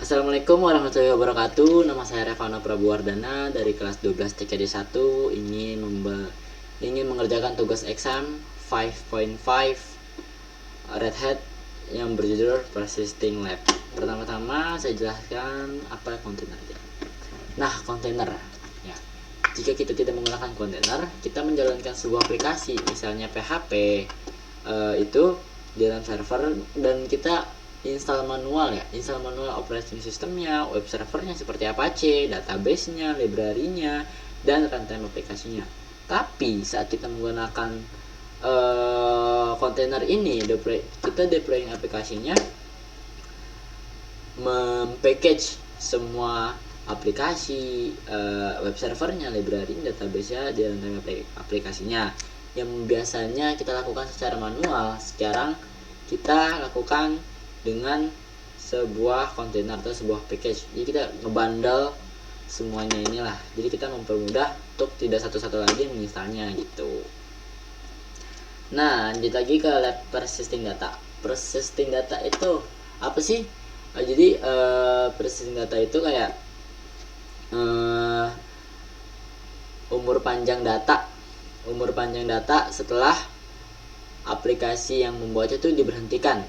Assalamualaikum warahmatullahi wabarakatuh. Nama saya Revano Prabuwardana dari kelas 12 TKD 1 ingin mengerjakan tugas exam 5.5 Red Hat yang berjudul Persisting Lab. Pertama-tama saya jelaskan apa kontainer. Nah, kontainer ya. Jika kita tidak menggunakan kontainer, kita menjalankan sebuah aplikasi, misalnya PHP itu di dalam server, dan kita install manual operating systemnya, web servernya seperti Apache, database-nya, library-nya, dan runtime aplikasinya. Tapi saat kita menggunakan kontainer ini, kita deploying aplikasinya, mempackage semua aplikasi, web servernya, library, database-nya di runtime aplikasinya. Yang biasanya kita lakukan secara manual, sekarang kita lakukan dengan sebuah kontainer atau sebuah package. Jadi kita ngebundle semuanya inilah. Jadi kita mempermudah untuk tidak satu-satu lagi menginstalnya gitu. Nah, lanjut lagi ke lab persisting data. Persisting data itu apa sih? Jadi persisting data itu kayak umur panjang data setelah aplikasi yang membuatnya itu diberhentikan.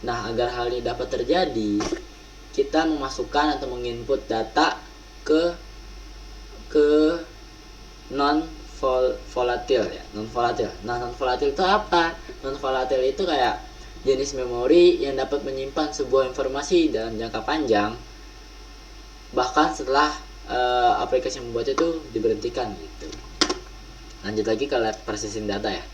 Nah, agar hal ini dapat terjadi, kita memasukkan atau menginput data ke non volatile ya, non volatile. Nah, non volatile itu apa? Non volatile itu kayak jenis memori yang dapat menyimpan sebuah informasi dalam jangka panjang, bahkan setelah aplikasi yang membuatnya itu diberhentikan gitu. Lanjut lagi ke lab persisting data ya.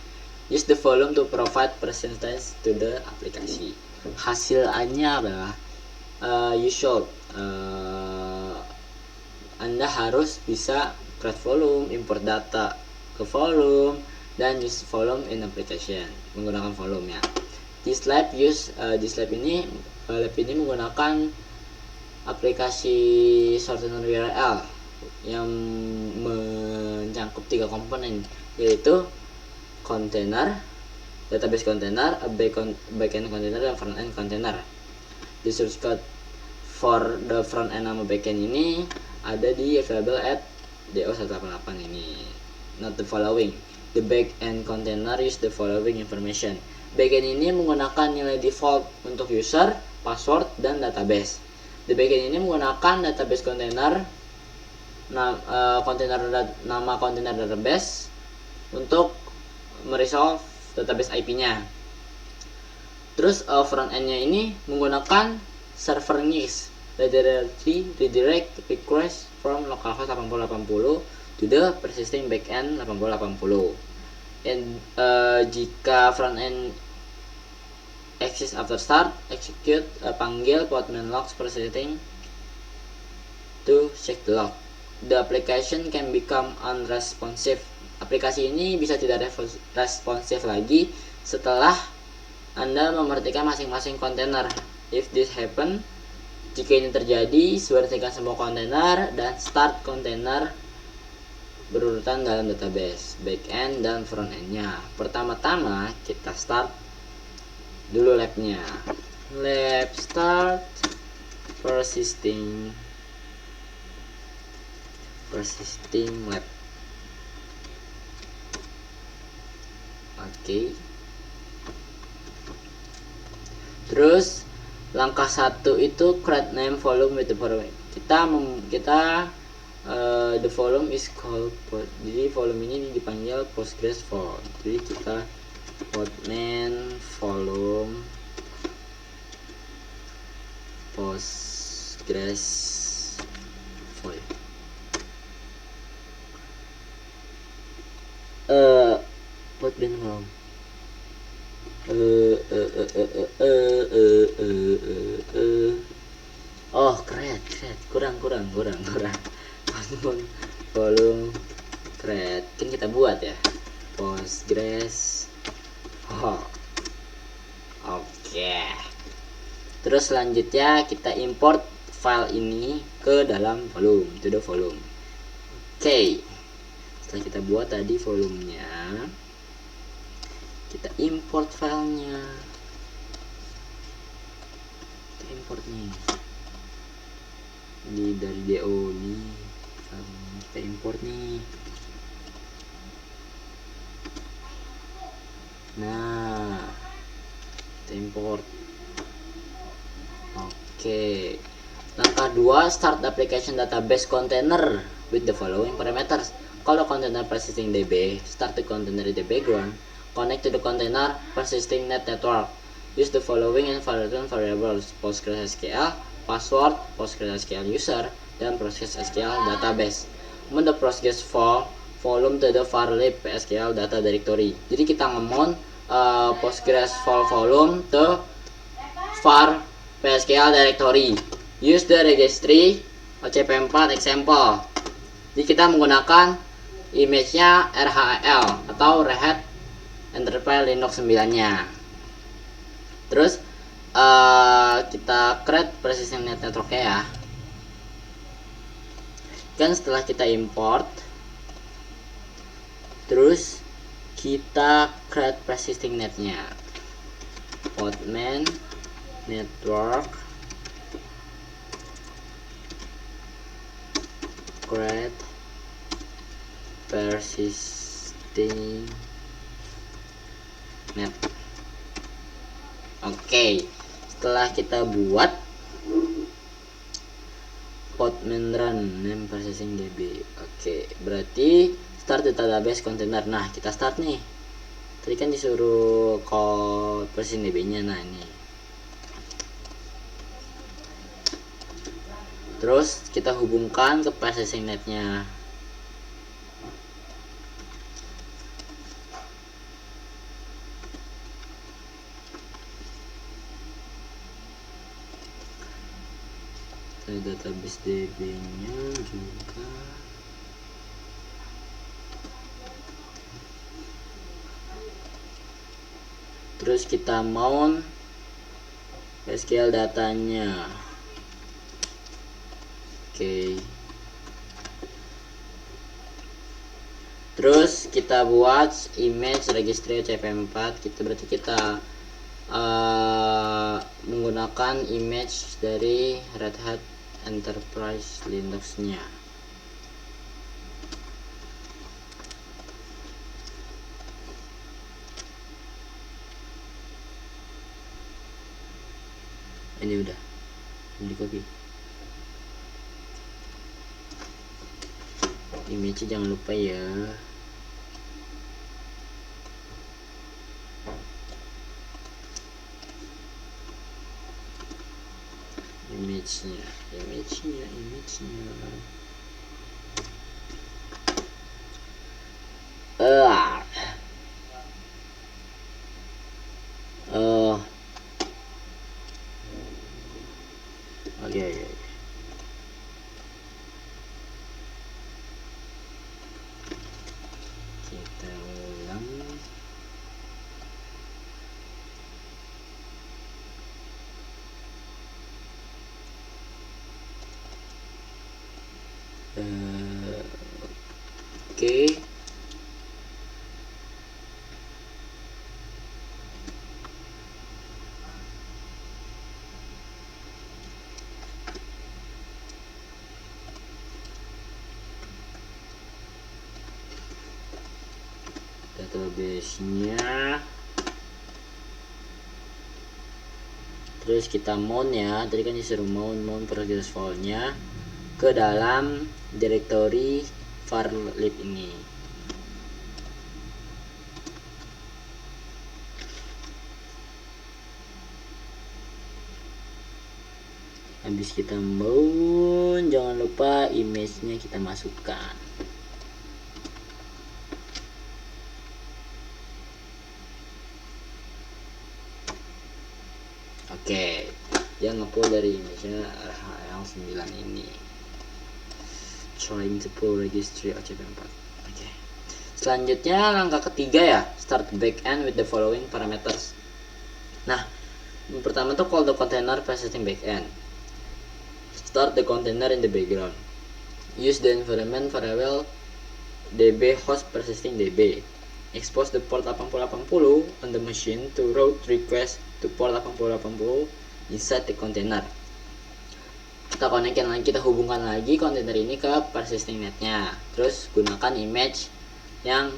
Use the volume to provide persistence to the application. Hasilnya adalah Anda harus bisa create volume, import data ke volume, dan use volume in application menggunakan volume ya. Lab ini menggunakan aplikasi shortener URL yang mencangkup 3 komponen, yaitu container, database container, backend container, dan front end container. The source code for the front end sama backend ini ada di available at do188 ini. Not the following. The backend container use the following information. Backend ini menggunakan nilai default untuk user, password, dan database. The backend ini menggunakan database container, nama container database untuk meresolve database IP-nya. Terus front end-nya ini menggunakan server NIX, redirect request from localhost 8080 to the persisting backend 8080. And jika front end exist after start, execute panggil postman logs persisting to check the log. The application can become unresponsive. Aplikasi ini bisa tidak responsif lagi setelah Anda memperhatikan masing-masing kontainer. If this happen, jika ini terjadi, berhentikan semua kontainer dan start kontainer berurutan dalam database, backend dan front end-nya. Pertama-tama kita start dulu labnya. Lab start persisting lab. Oke. Terus langkah 1 itu create name volume with the following. The volume is called, jadi volume ini dipanggil Postgres volume. Jadi kita postman volume Postgres volume. Postman volume. Oh, create. Kurang. Volume create. Kan kita buat ya. Postgres. Oke. Terus selanjutnya kita import file ini ke dalam volume, to the volume. Oke. Setelah kita buat tadi volumenya, kita import filenya. Kita import nih. Ini dari DO nih, kita import nih. Nah, kita import. Oke. Langkah 2, start application database container with the following parameters. Call the container persisting DB, start the container in the background, connect to the container persisting network. Use the following environment variables: PostgreSQL, password, PostgreSQL user, dan PostgreSQL database. Mount the Postgres volume to the varlib SQL data directory. Jadi kita nge-mount Postgres volume to var PSQL directory. Use the registry OCP4 example. Jadi kita menggunakan image-nya RHEL atau Red Hat Enterprise Linux 9-nya. Terus kita create persistent network ya. Kan setelah kita import, terus kita create persisting netnya. Podman network create persisting net. Oke, setelah kita buat podman run name persisting db. Oke, berarti start the database container. Nah, kita start nih. Tadi kan disuruh call persisting db nya. Nah, ini terus kita hubungkan ke persisting netnya. Database DB nya juga. Terus kita mount SQL datanya. Oke. Terus kita buat image registry OCP4. Berarti kita menggunakan image dari Red Hat Enterprise Linux-nya. Ini udah di copy. Image jangan lupa ya. Image-nya. Oke. Kita ulang. Oke. Database-nya. Terus kita mount ya. Tadi kan disuruh mount progress file-nya ke dalam directory varlib ini. Habis kita mount, jangan lupa image-nya kita masukkan. Oke, dia nge-pull dari image-nya RHEL 9 ini. Trying to pull registry OCP4. Oke. Selanjutnya langkah ketiga ya, start backend with the following parameters. Nah, yang pertama tuh call the container persisting backend. Start the container in the background. Use the environment variable db host persisting db. Expose the port 8080 on the machine to route request to port 8080 inside the container. kita konekin lagi, kita hubungkan lagi kontainer ini ke persisting netnya. Terus gunakan image yang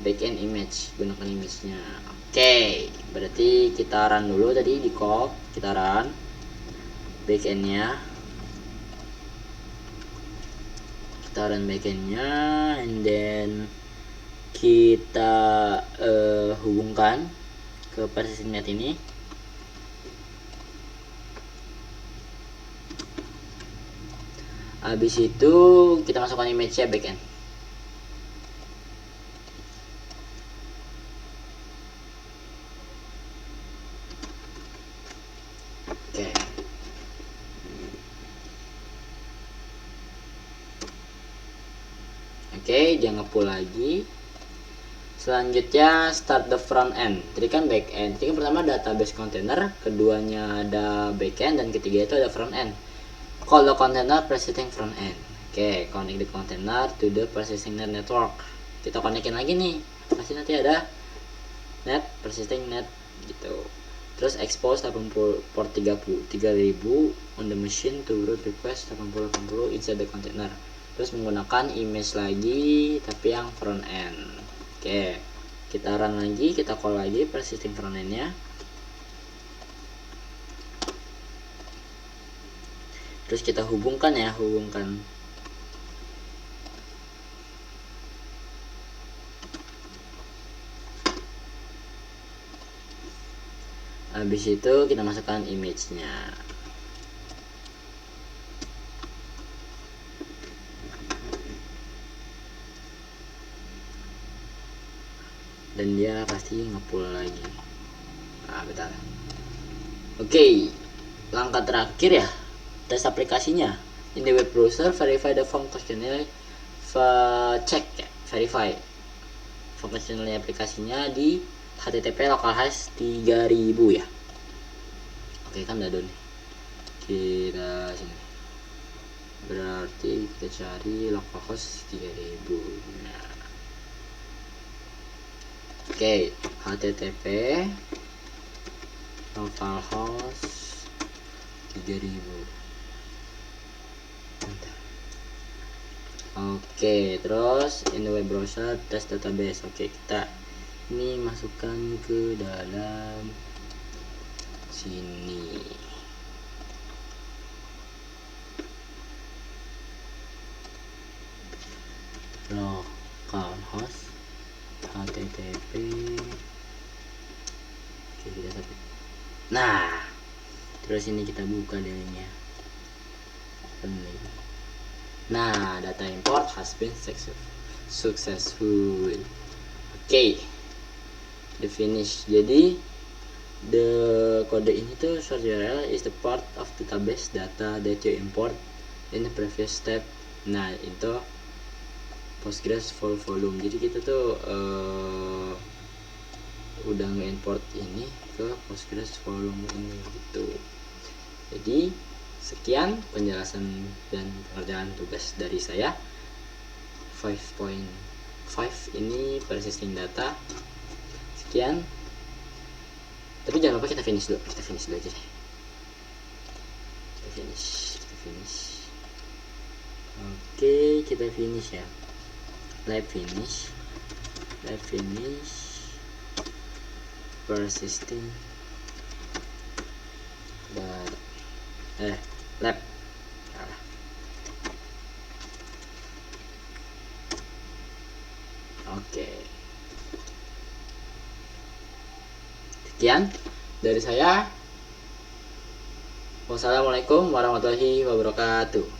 backend image, gunakan image-nya. Oke, berarti kita run dulu tadi di call, kita run backend-nya, and then kita hubungkan ke persisting net ini. Habis itu kita masukkan image-nya backend. Oke, dia nge-pull lagi. Selanjutnya start the front end. Tadi kan back end. Tadi kan pertama database container, keduanya ada back end, dan ketiga itu ada front end. Call the container persisting front end. Oke, connect the container to the persisting net network. Kita konekin lagi nih. Pasti nanti ada net persisting net gitu. Terus expose 80 port 3000 on the machine to route request 8080 inside the container. Terus menggunakan image lagi tapi yang front end. Oke, kita run lagi, kita call lagi persisting front end-nya. Terus kita hubungkan. Habis itu kita masukkan image-nya. Dan dia pasti nge-pull lagi. Bentar. Oke, langkah terakhir ya, tes aplikasinya. In the web browser, verify the functionality, verify functionality aplikasinya di HTTP localhost 3000 ya. Oke, kan udah nih. Kita sini. Berarti kita cari localhost 3000. Nah. Oke, HTTP localhost 3000. Oke, terus in the web browser test database. Oke, kita ini masukkan ke dalam sini. Localhost HTTP. Oke, kita submit. Nah, terus ini kita buka dirinya. Nah, data import has been successful. Oke, the finish. Jadi the kode ini tuh source URL is the part of database data that you import in the previous step. Nah, itu Postgres full volume. Jadi kita tuh udah nge-import ini ke Postgres volume ini gitu. Jadi sekian penjelasan dan pengerjaan tugas dari saya. 5.5 ini persisting data. Sekian. Tapi jangan lupa kita finish dulu aja deh. Kita finish. Oke, kita finish ya. Live finish. Persisting data. Lab. Oke. Sekian dari saya. Wassalamualaikum warahmatullahi wabarakatuh.